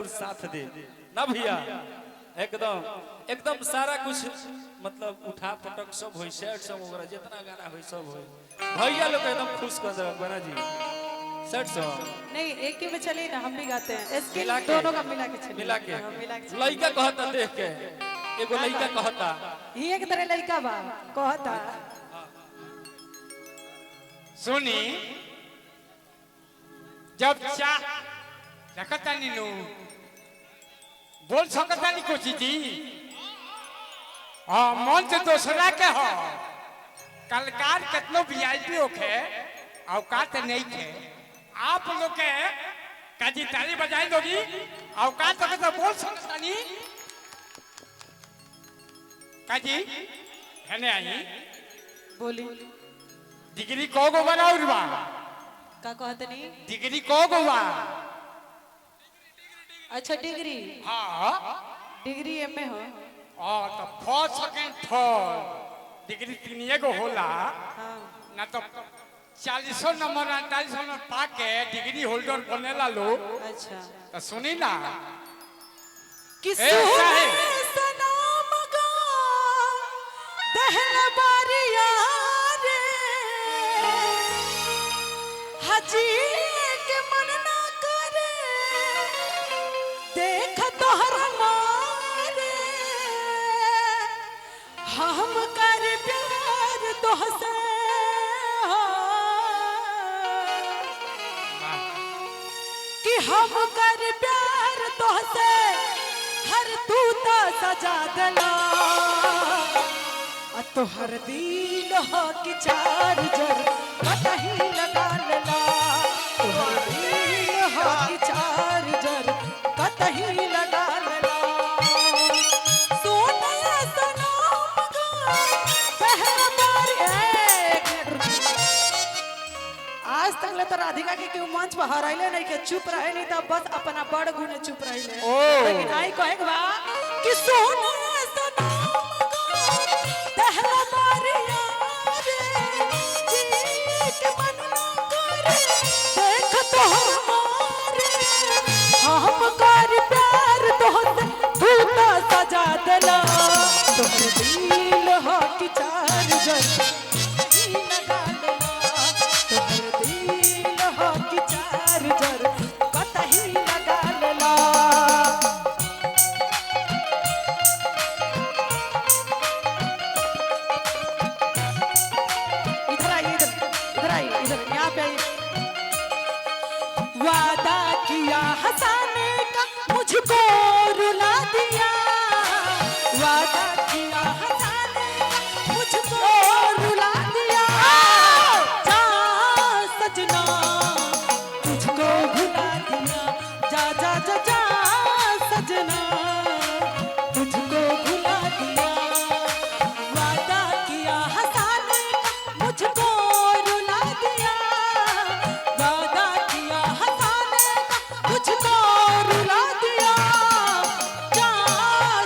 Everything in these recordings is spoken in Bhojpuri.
साथ दे ना भैया। एकदम एकदम सारा कुछ मतलब उठा पटक सब होई, सेट सब वगैरह जितना गाना होई सब होई। भैया लोग एकदम खुश कर दे बना जी। सेट सब नहीं एक के में चलिए ना, हम भी गाते हैं इसके मिला के, दोनों का मिला के चलिए। मिला के लड़का कहता देख के, एगो लड़का कहता ही एक तरह लड़का बा कहता सुनी जब चा रखता नहीं नु बोल सकता नहीं कुछ जी। हाँ मन से दूसरा के हो कलकार कितनो वीआईपी होके औकात नहीं थे आप लोग के काजी ताली बजाई दोगी औकात तो बोल सकता नहीं काजी है नहीं आई बोली डिग्री को गो बनाओ बा का कहते नहीं डिग्री को गो बा। अच्छा डिग्री, हाँ डिग्री एमए हो। तो फर्स्ट सेकंड थर्ड डिग्री तीन एगो होला हाँ ना तो 40 नंबर 48 नंबर पाके डिग्री होल्डर बनेला लोग। अच्छा तो सुनी ना कि ए, साहेब। सनम गा दहला बारिया रे हजी के मन ना करे देख तोहर मारे हम कर प्यार तोहसे कि हम कर प्यार तोहसे हर तू तो सजा दला तोहर दिल हो कि चार जर कतही लगा लेला तोहर दिल हो कि चार जर कतही लगा लेला सोना सनम गा पहला बार आज तक ले तो राधिका के क्यों मंच पर हराइले नहीं के चुप रहे नहीं तब बस अपना बड़ गुण चुप रहिले। लेकिन आई कहे बा कि सोना सनम दहला बारिया रे जी के मन ना करे देख तो हमारे हम कर प्यार तोहसे तू तो सजा देला तोहर दिल हो कि चार जर लगा लेला तोहर दिल हो कि चार जर कतही लगा लेला। इधर आइए, इधर आइए, इधर यहाँ पे आइए। वादा किया हंसाने का मुझको रुला दिया वादा किया हंसाने का मुझको रुला दिया जा सजना तुझको भुला दिया जा जा जा जा सजना तुझको भुला दिया वादा किया हंसाने का मुझको रुला दिया वादा किया हंसाने का मुझको रुला दिया जा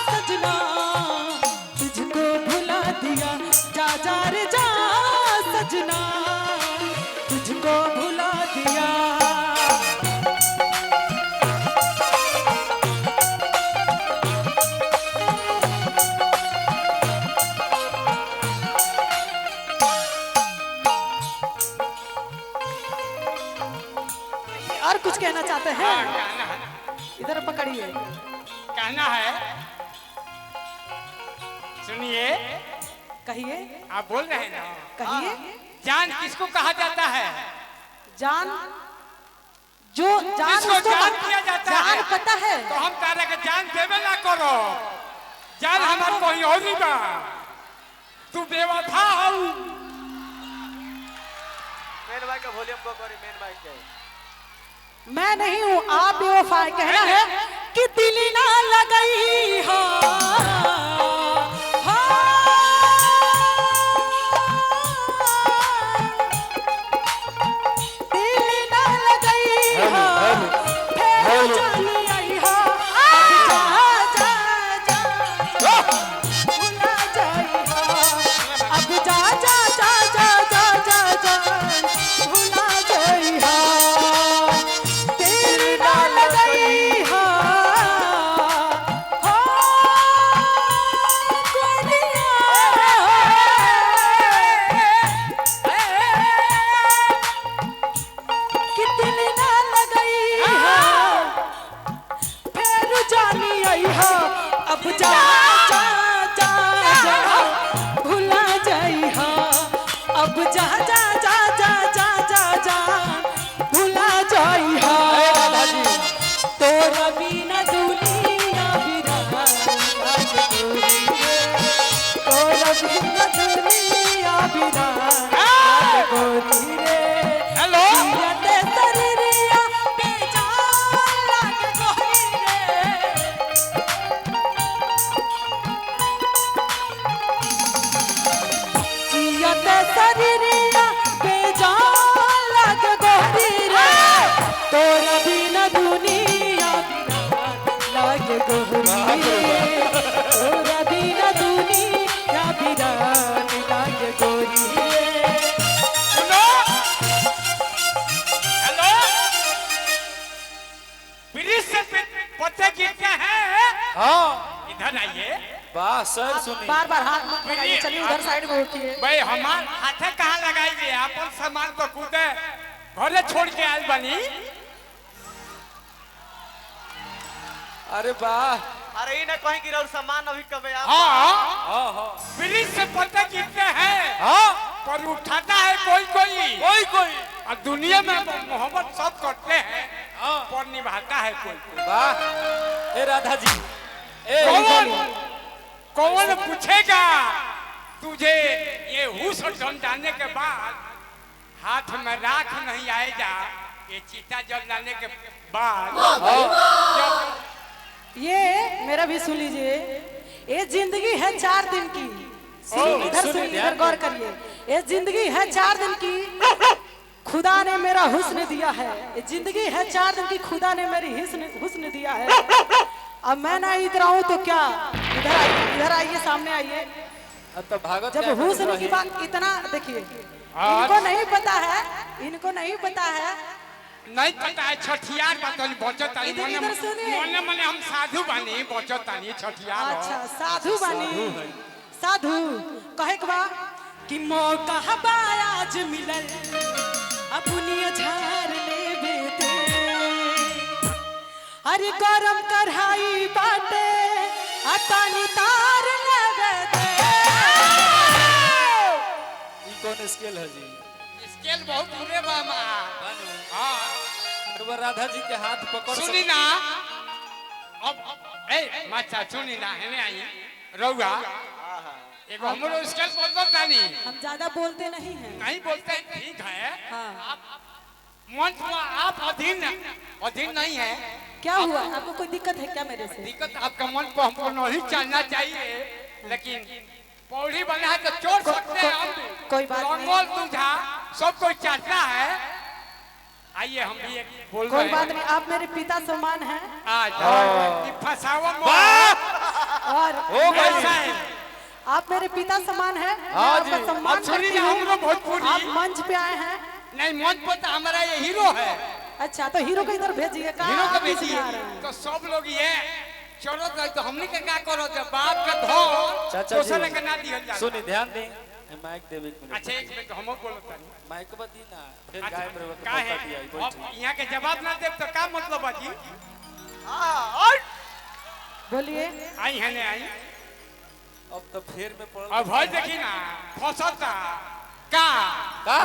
सजना तुझको भुला दिया जा जा रे जा सजना तुझको भुला दिया। और कुछ कहना चाहते हैं? हाँ कहना है इधर पकड़िए। कहना है सुनिए कहिए आप बोल रहे हैं ना कहिए। जान किसको कहा जाता है जान जो जान जिसको उसको जान दिया जाता जान है पता है तो हम तारा के जान देवे ना करो जान हमार कोई और नहीं बा तू बेवफा हो। मेन भाई का वॉल्यूम को करी मेन भाई के मैं नहीं हूँ आप बेवफा कहना है कि दिल ना लगई हो दिल ना लगई हो फिर चली आई हो जा जा जा भुला जाई हो अब जा जा जा जा जा जा जा भुला जाई हो दिल ना लगई हो अब जा जा जा जा भुला जाई हा अब जा जा जा जा जा जा जा भुला जाई हा तोरा बिना दुनिया बिरान लागे गोरी रे तोरा बिना दुनिया बिरान लागे गोरी रे हेलो जियते शरीरिया बेजान लागे गोरी रे जियते शरीरिया बेजान लागे गोरी रे तोरा बिना दुनिया बिरान लागे गोरी रे तोरा बिना दुनिया बिरान लागे गोरी रे सुनो हेलो ब्रिज से पत्ते गिरते हैं हाँ इधर आइए वाह सर सुनी बार बार हाथ मत लगाइए चलिए उधर साइड में उठिए भाई हमार हाथे कहाँ लगाइए अपन सामान तो कूदे घरे छोड़ के आयल बनी अरे वाह अरे ये ना कहीं गिरा सामान अभी कब आप हाँ हाँ हाँ ब्रिज से पत्ते गिरते हैं हाँ पर उठाता है कोई कोई कोई कोई और दुनिया में मोहब्बत सब करते हैं हाँ पर निभाता है कोई कोई वाह ए राधा जी ए कौन पूछेगा तुझे ये हुस जाने के बाद हाथ में राख नहीं आएगा ये चीता जल जाने के बाद जब ये मेरा भी सुन लीजिए ये जिंदगी है 4 दिन की सुनिए, इधर सुनिए, सुनिए ध्यान इधर गौर करिए ये जिंदगी है 4 दिन की खुदा ने मेरा हुस्न दिया है ये जिंदगी है 4 दिन की खुदा ने मेरी हुस्न दिया है अब मैं ना इतराऊं तो क्या इधर आइए सामने आइए अब तो भागत जब क्या है, हुस्न की वही। बात इतना देखिए इनको नहीं पता है नहीं पता है छठियार बतन बचत आई इधर सुनिए। मने मने हम साधु बानी बचत आई छठियार अच्छा साधु बानी साधु कहे के बा कि मौका आज मिलल अपनी झार लेबे दे अरे गरम कढ़ाई बाटे अतानी तार लेबे दे ई कौन स्केल है जी स्केल बहुत दूरे बा मां बानू हां एक बार राधा जी के हाथ पकड़ सुनी ना अब ए माचा सुनी ना हमें आई रहुआ एगो हमरो स्केल बोलबो तानी हम ज्यादा बोलते नहीं हैं नहीं बोलते ठीक है हाँ मंच में आप अधीन नहीं है क्या हुआ आपको कोई दिक्कत है क्या मेरे से दिक्कत आपका मन पर हमको नहीं चलना चाहिए लेकिन पौड़ी बना है तो चोर सकते हैं हम भी। कोई बात नहीं। लंगोल तुझा सब कोई चाहता है आइए हम भी एक बोल कोई रहे बात हैं नहीं आप मेरे पिता समान हैं आज फसावा और हो मैं- कैसा है आप मेरे पिता समान हैं मैं हाँ आपका जी। सम्मान अब सुनिए करती हूँ। हमको भोजपुरी आप मंच पे आए हैं नहीं मंच पर तो हमारा ये हीरो है अच्छा तो हीरो को इधर भेजिए कहाँ हीरो को आप बीच में भेजिए आ रहे हैं? तो सब लोग ये चलो तो हमने के क्या करो जब बाप का धो चाचा दूसरे के जी ना दिया जाए सुनी ध्यान दें ए, माइक देवे एक मिनट अच्छा एक मिनट हम बोलता नहीं माइक बदी ना फिर अच्छा, गायब रहो का है अब यहाँ के जवाब ना दे तो क्या मतलब है जी बोलिए आई है नहीं आई अब तो फेर में पड़ अब भाई देखी ना फसता का का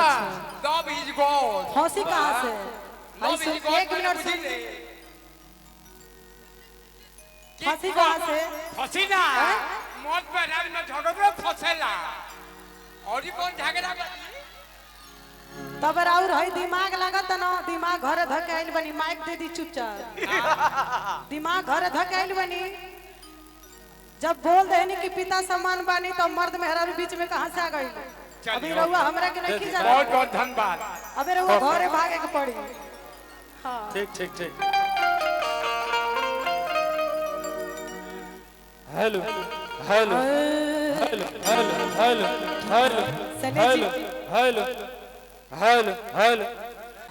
लव इज गॉड हौसी कहाँ से लव भाई इज सुन- एक मिनट सुन हंसी कहाँ से फसी ना मौत पे रात में झगड़े फसेला और ही कौन झगड़ा तब और है दिमाग लागत न दिमाग घर धके आइल बनी माइक दे दी चुपचाप दिमाग घर धके आइल बनी जब बोल देनी कि पिता समान बानी तो मर्द मेहरारू बीच में कहाँ से आ गई अभी रहुआ हमरा के नहीं जाना बहुत बहुत धन्यवाद अबे रहुआ घरे भागे के पड़ी हाँ ठीक ठीक ठीक hello hello hello hello hello hello hello hello hello hello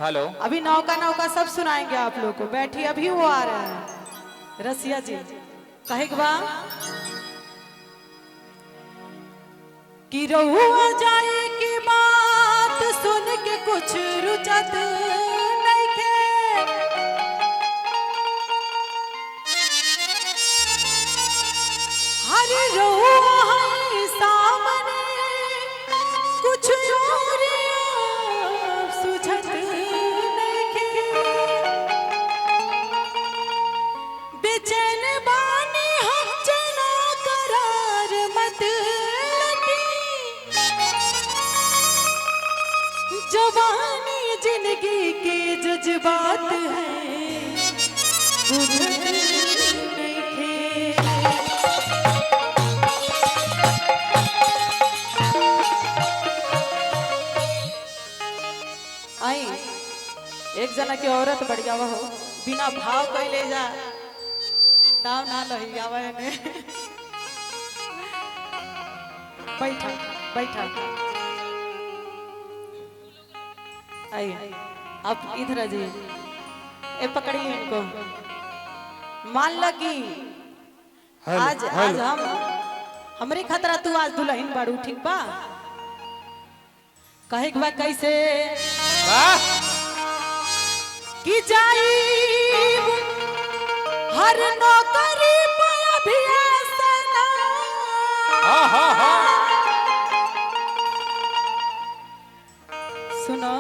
hello अभी नौका नौका सब सुनाएंगे आप लोग को बैठी अभी वो आ रहा है रसिया जी कहे के बा कि रहुआ जाए की बात सुन के कुछ रुचत नहीं के बेचैन बानी हम जना करार मत लगी जवानी जिंदगी के जज्बात है बुझत नइखे। आई एक जना के औरत बढ़िया हो बिना भाव कैले जा दाव ना लही आवे ने बैठा बैठा आई अब इधर जी ए पकड़िए इनको मान लगी आज आज हम हमरे खतरा तू आज दुल्हन बाड़ू ठीक बा कहे के बा कैसे कि जाई हर नौकरी पे अभियासना सुनो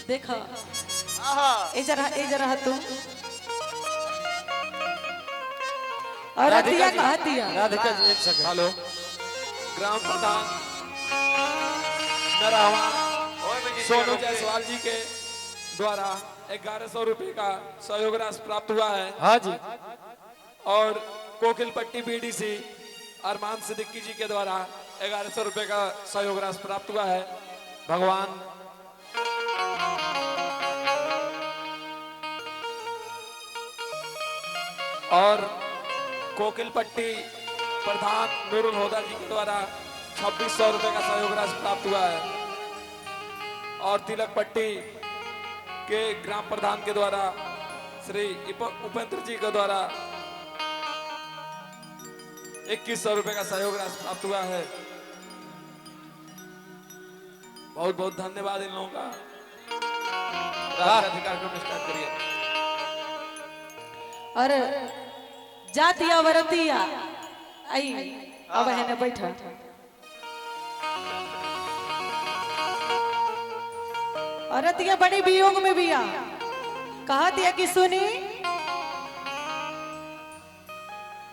देखो ए जरा तुम और राधिका अतिया जी, कहतिया राधिका जी एक सेकंड। हेलो, ग्राम प्रधान नरावा सोनू जायसवाल जी के द्वारा 1100 रुपए का सहयोग राशि प्राप्त हुआ है। हाँ जी। और कोकिलपट्टी बीडीसी अरमान सिद्दीकी जी के द्वारा 1100 रुपए का सहयोग राशि प्राप्त हुआ है। भगवान और कोकिलपट्टी प्रधान नूरुल हुदा जी के द्वारा 2600 रुपए का सहयोग राशि प्राप्त हुआ है। और तिलक पट्टी के ग्राम प्रधान के द्वारा श्री उपेंद्र जी के द्वारा 2100 रुपए का सहयोग राशि प्राप्त हुआ है। बहुत बहुत धन्यवाद इन लोगों का। अधिकार को स्टार्ट करिए। और जातिया वरतिया आई अब है ने बैठा औरतिया बड़ी वियोग में बिया कहा दिया कि सुनी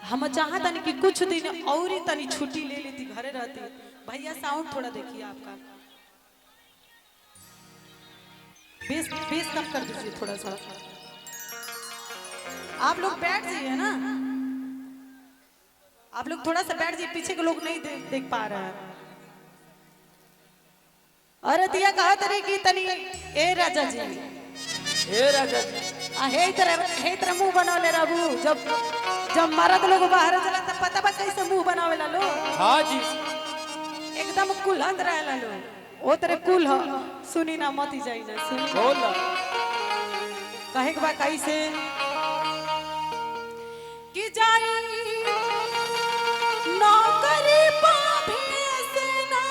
हम चाहतनी कि कुछ दिन और ही तनी छुट्टी ले लेती घरे रहती। भैया साउंड थोड़ा देखिए आपका बेस बेस कम कर दीजिए थोड़ा सा। आप लोग बैठ जाइए ना आप लोग थोड़ा सा बैठ जाइए पीछे के लोग नहीं देख पा रहे हैं। और अतिया कहा तरी की तनी ए राजा जी हे तरह मुंह बनवले रहू जब मर्द लोग बाहर चला तब पता बा कैसे मुंह बनावेला लो। हाँ जी। एकदम कुलहंद रहेला लो ओ तेरे कुल हो सुनी ना मती जाई जा सुनी बोल ना। कहे के बा कैसे कि जाई नौकरी पा भेसना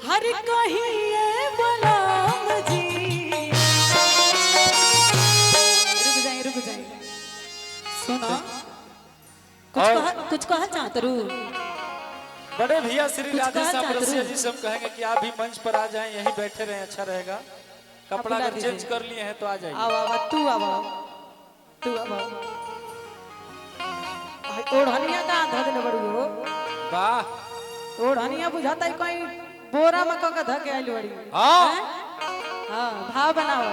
हर कहीं ये बलाम जी रुक जाए सुनो कुछ कहा चाहत रू बड़े भैया श्री कुछ राधे कहा श्याम चाहते रसिया हो? जी सब कहेंगे कि आप भी मंच पर आ जाएं यहीं बैठे रहें अच्छा रहेगा। कपड़ा बुला अगर चेंज दीजिए। कर लिए हैं तो आ जाइए। आवा तू आवा ओढ़निया का धक न बड़ी हो वाह ओढ़निया बुझाता है कोई बोरा में का धक आइल बड़ी। हाँ हां भाव बनाओ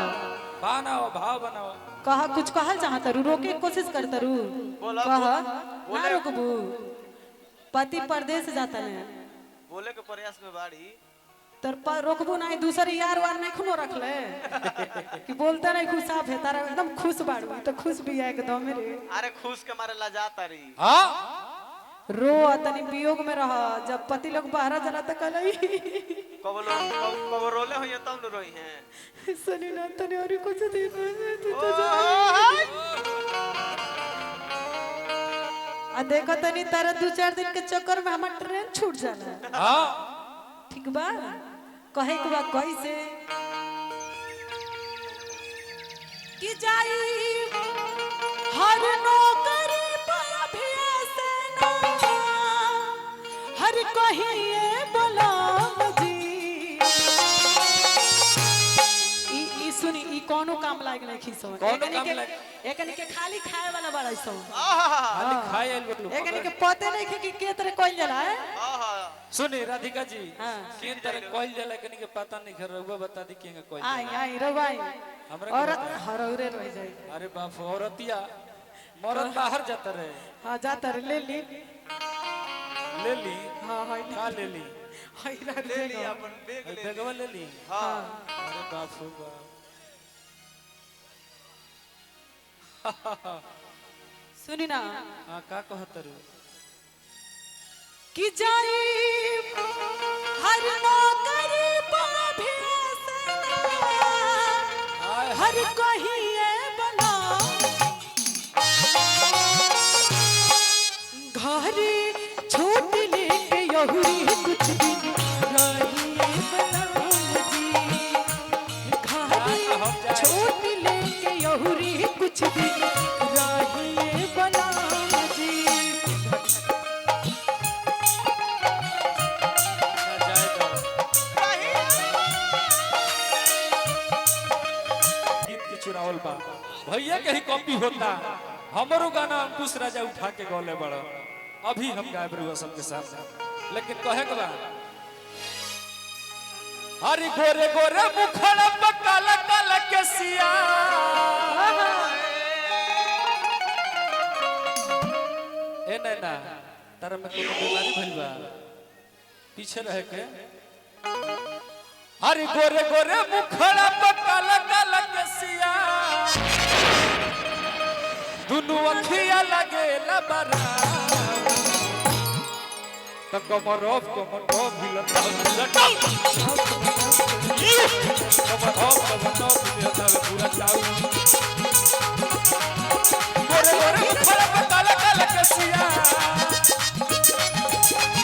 बनाओ भाव बनाओ। कहा कुछ कहल चाहत रू रोके के कोशिश करत रू बोला, कहा बोले। ना रुकबू पति परदेश जाता ने बोले के प्रयास में बाड़ी तर पर रोकबू नहीं दूसरे यार वार नहीं खुनो रख ले कि बोलता नहीं खुश आप है तारा एकदम खुश बाड़ू तो खुश भी है एकदम मेरे। अरे खुश के मारे ला तारी हाँ रो तनी वियोग में रह जब पति लोग बाहर चला तो कल कब रोले हो तब न रोई हैं। सुनी ना तनी और कुछ दिन आ देखो तनी तारा 2-4 दिन के चक्कर में हमार ट्रेन छूट जाला। हाँ ठीक बा कहे के बा कैसे कि जाई हर नौकरी पर अभ्यासना हर कहीं ये बलाम जी कोनो काम लायक नहीं खीसो कोनो काम लायक? एकनी के खाली खाए वाला बड़ा सो खाली खाए आइल बोलू एकनी के पते नहीं कि के तरह कोई जाला है सुनी राधिका जी हाँ। किन तरह कोई जाला कनी के पता नहीं घर रहुआ बता दी केंगे कोई आई आई रवाई हमरा और के बता। हरौरे रह जाए अरे बाप औरतिया मरद बाहर जाता रहे हां जाता रे ले ली ले ली हां हां का ले ली हाय ले ली अपन बैग ले ली। बेगवा ले ली हाँ अरे बाप रे बाप सुनी ना हां का कहत रू कि जाई हर नौकरी पाभेसना आय हर कहिए बना घर छूट लेके यहुरी कुछ दिन रहिए बना जी घर छूट लेके यहुरी कुछ दिन रहिए बना जी ना जाए दो गीत के चुरावल बा भैया के ही कॉपी होता हमरो गाना अंकुश राजा उठा के गौले बड़ा अभी हम गायब रहुआ सबके साथ लेकिन कहे के बा हरी गोरे गोरे मुखड़ा पे काला काला केसिया ए नैना तारा में कोनो बीमारी भइल बा पीछे रह के हरी गोरे गोरे मुखड़ा पे काला काला केसिया दुनु अखिया लगेला बरा त कमर हिलता हिलता हिलता पूरा चाऊ गोरे गोरे मुखड़ा पे काला काला केसिया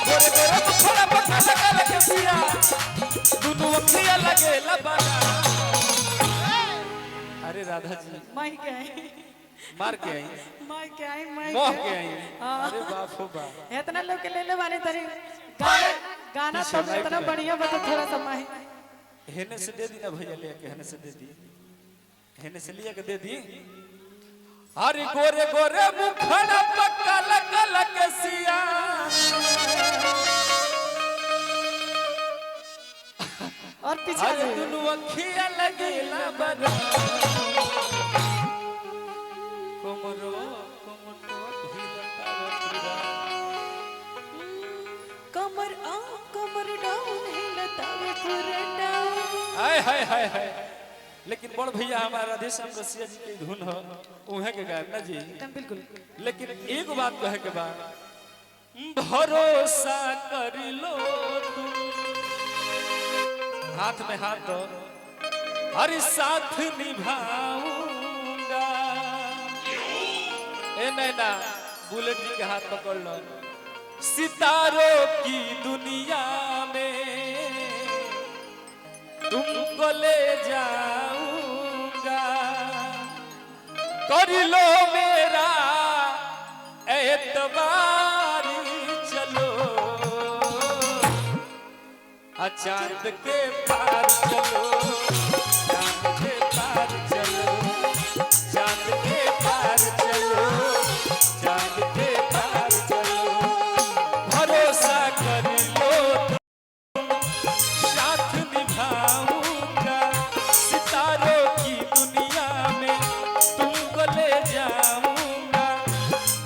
गोरे गोरे मुखड़ा पे काला काला केसिया दुनु अखिया लगेला बरा अरे राधा जी माई के आई मार के आई माई के आई माई मोह के आई हाँ। अरे बाप हो बाप इतना लोग के ले ले वाले तरी गाना गाना पीछे तो माइक इतना है। बढ़िया बता थोड़ा सा माई हेने से दे दी ना भैया ले के हेने से दे दी हेने से लिया के दे दी अरे गोरे गोरे मुखड़ा पक्का लगा लगा सिया और पीछे अरे से। दुनु अखिया लगेला बरा कोमरो कोमरो हिलता बरा कमर डाउन हिलता वे पूरा डाउन हाय हाय हाय हाय लेकिन बड़ भैया हमारा राधेश्याम रसिया जी के धुन हो उहे के गायब ना जी एकदम बिल्कुल लेकिन एक बात कहे के बा भरोसा कर लो तुम हाथ में हाथ दो हर साथ निभाऊंगा ए नैना बुलेट जी के हाथ पकड़ लो सितारों की दुनिया में तुमको ले जाऊंगा कर लो मेरा एतबार चलो चांद के पार चलो चांद के पार चलो चांद के पार चलो चांद के पार चलो भरोसा कर लो साथ निभाऊंगा सितारों की दुनिया में तुमको ले जाऊंगा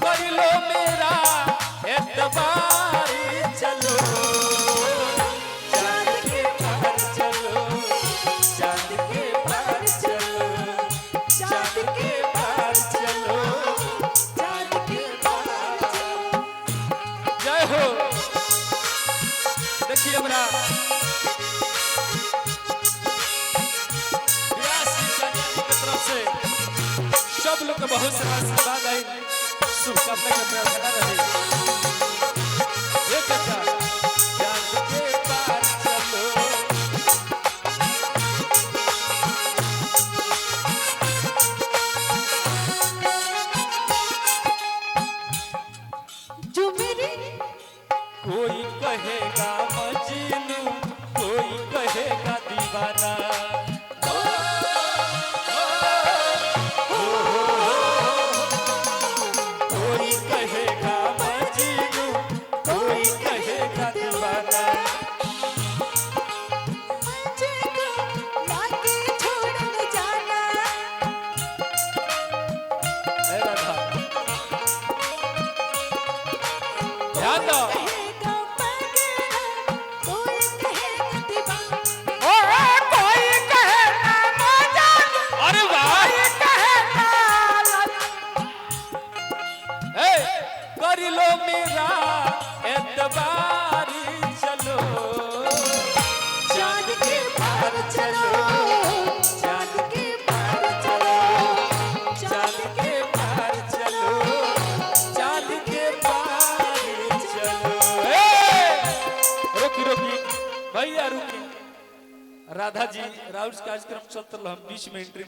कर लो मेरा एतबार चलो चांद के पार चलो चांद के पार चलो चांद के पार चलो चांद के पार चलो जय हो देखिए हमरा व्यास जी कन्या जी की तरफ से सब लोग को बहुत सारा आशीर्वाद आई शुभकामना के प्रार्थना रही ये चाचा चांद के पार चलो जो मेरी कोई कहेगा मजनू कोई कहेगा दीवाना ध्यान दो। कहेगा पागल, कोई कहेगा दीवाना। कोई कहे ना मजालू, अरे वाह कोई कहे ना ए कर लो मेरा एतबारी चलो चांद के पार चलो, चांद के पार चलो, चांद के पार चलो चांद के पार चलो। रुकी रुकी भैया रुकी। राधा जी राउस कार्यक्रम चलते हम बीच में एंट्री